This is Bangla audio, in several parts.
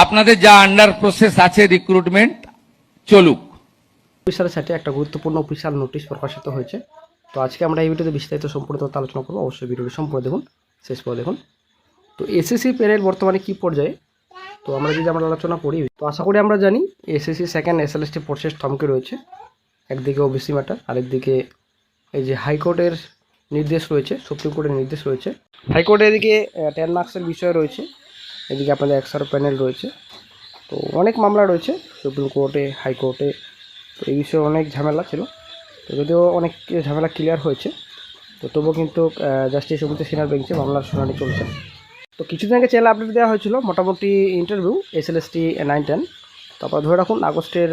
আপনাদের যা আন্ডার প্রসেস আছে রিক্রুটমেন্ট চলুক। অফিসারের সাথে একটা গুরুত্বপূর্ণ অফিসিয়াল নোটিশ প্রকাশিত হয়েছে। তো আজকে আমরা এই ভিডিওতে বিস্তারিত সম্পূর্ণ তথ্য আলোচনা করবো। অবশ্যই ভিডিওটি সম্পূর্ণ দেখুন, শেষ করে দেখুন। তো এসএসসি প্যানেল বর্তমানে কি পর্যায়ে, তো আমরা যদি আলোচনা করি, তো আশা করি আমরা জানি এসএসসি সেকেন্ড এসএলএসটি প্রসেস থমকে রয়েছে। একদিকে ওবিসি ম্যাটার, আরেকদিকে এই যে হাইকোর্টের নির্দেশ রয়েছে, সুপ্রিম কোর্টের নির্দেশ রয়েছে। হাইকোর্টের এদিকে 10 মার্কসের বিষয় রয়েছে, এদিকে আপনাদের এক্সার প্যানেল রয়েছে। তো অনেক মামলা রয়েছে সুপ্রিম কোর্টে, হাইকোর্টে। তো এই বিষয়ে অনেক ঝামেলা ছিল। তো যদিও অনেক ঝামেলা ক্লিয়ার হয়েছে, তো তবুও কিন্তু জাস্টিস অমিত সিনহার বেঞ্চে মামলার শুনানি চলছে। তো কিছুদিন আগে চ্যানেল আপডেট দেওয়া হয়েছিল, মোটামুটি ইন্টারভিউ এসএলএসটি 9-10, তারপর ধরে রাখুন আগস্টের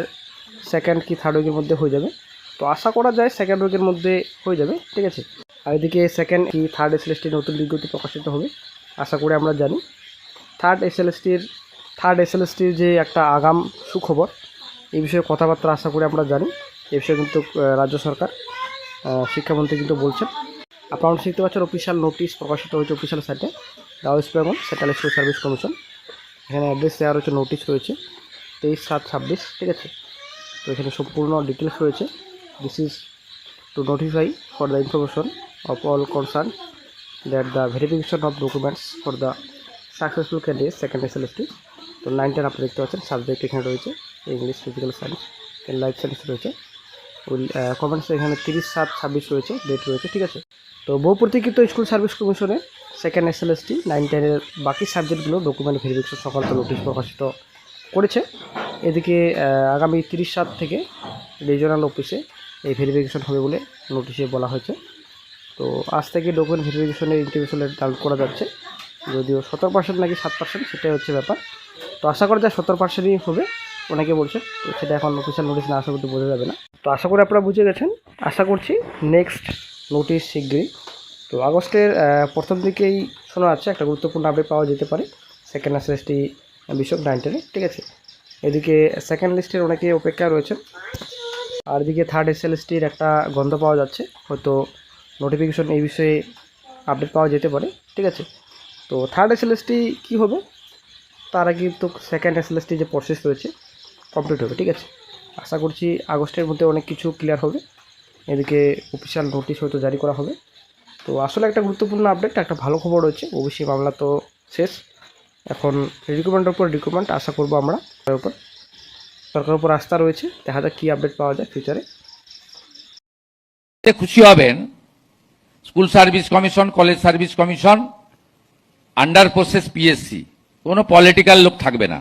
সেকেন্ড কি থার্ড উইকের মধ্যে হয়ে যাবে। তো আশা করা যায় সেকেন্ড উইকের মধ্যে হয়ে যাবে, ঠিক আছে। আর এদিকে সেকেন্ড কি থার্ড এসএলএসটির নতুন বিজ্ঞপ্তি প্রকাশিত হবে আশা করে আমরা জানি। থার্ড এসএলএসটির যে একটা আগাম সুখবর, এই বিষয়ে কথাবার্তা আশা করে আমরা জানি। এ বিষয়ে কিন্তু রাজ্য সরকার, শিক্ষামন্ত্রী কিন্তু বলছেন। আপনারা শিখতে পাচ্ছেন অফিসিয়াল নোটিশ প্রকাশিত হয়েছে অফিসিয়াল সাইটে, the West Bengal central school service commission. এখানে অ্যাড্রেস দেওয়া রয়েছে, নোটিশ রয়েছে 23/7/26, ঠিক আছে। তো এখানে সম্পূর্ণ ডিটেলস রয়েছে। This is to notify for the information of all concern that the verification of documents for the successful candidate second SLST. তো 9-10 আপনি দেখতে পাচ্ছেন, সাবজেক্ট এখানে রয়েছে English, physical science, life science রয়েছে। কমেন্টস এখানে 30/7/26 রয়েছে, ডেট রয়েছে, ঠিক আছে। তো বহু প্রতীক্ষিত স্কুল সার্ভিস কমিশনে সেকেন্ড এসএলএসটি 9-10-এর বাকি সাবজেক্টগুলো ডকুমেন্ট ভেরিফিকেশন সংক্রান্ত নোটিশ প্রকাশিত করেছে। এদিকে আগামী 30/7 থেকে রিজিওনাল অফিসে এই ভেরিফিকেশন হবে বলে নোটিশে বলা হয়েছে। তো আজ থেকে ডকুমেন্ট ভেরিফিকেশনের ইন্টারভিউ ডাউনলোড করা যাচ্ছে, যদিও 17% নাকি 7% সেটাই হচ্ছে ব্যাপার। তো আশা করা যায় 17%ই হবে, অনেকে বলছে। তো সেটা এখন অফিসিয়াল নোটিশ না আসা করতে বোঝা যাবে না। তো আশা করি আপনারা বুঝে গেছেন। আশা করছি নেক্সট নোটিশ শীঘ্রই। তো আগস্টের প্রথম দিকেই শোনা যাচ্ছে একটা গুরুত্বপূর্ণ আপডেট পাওয়া যেতে পারে সেকেন্ড এসএলএসটি বিষয়ক 9-10-এ, ঠিক আছে। এদিকে সেকেন্ড লিস্টের অনেকে অপেক্ষা রয়েছেন, আর এদিকে থার্ড এসএলএসটির একটা গন্ধ পাওয়া যাচ্ছে, হয়তো নোটিফিকেশন এই বিষয়ে আপডেট পাওয়া যেতে পারে, ঠিক আছে। তো থার্ড এসএলএসটি কী হবে, তার আগে কিন্তু সেকেন্ড এসএলএসটি যে প্রসেস রয়েছে কমপ্লিট হবে, ঠিক আছে। আশা করছি আগস্টের মধ্যে অনেক কিছু ক্লিয়ার হবে। এদিকে অফিসিয়াল নোটিশ হয়তো জারি করা হবে। তো আসলে একটা গুরুত্বপূর্ণ আপডেট, একটা ভালো খবর রয়েছে। ওবিসি মামলা তো শেষ, এখন রিক্রুটমেন্টের উপর রিক্রুটমেন্ট আশা করবো আমরা। সরকারের উপর আস্থা রয়েছে, দেখা যাক কী আপডেট পাওয়া যায় ফিউচারে। খুশি হবেন, school service commission, college service commission, under process PSC, কোনো পলিটিক্যাল লোক থাকবে না।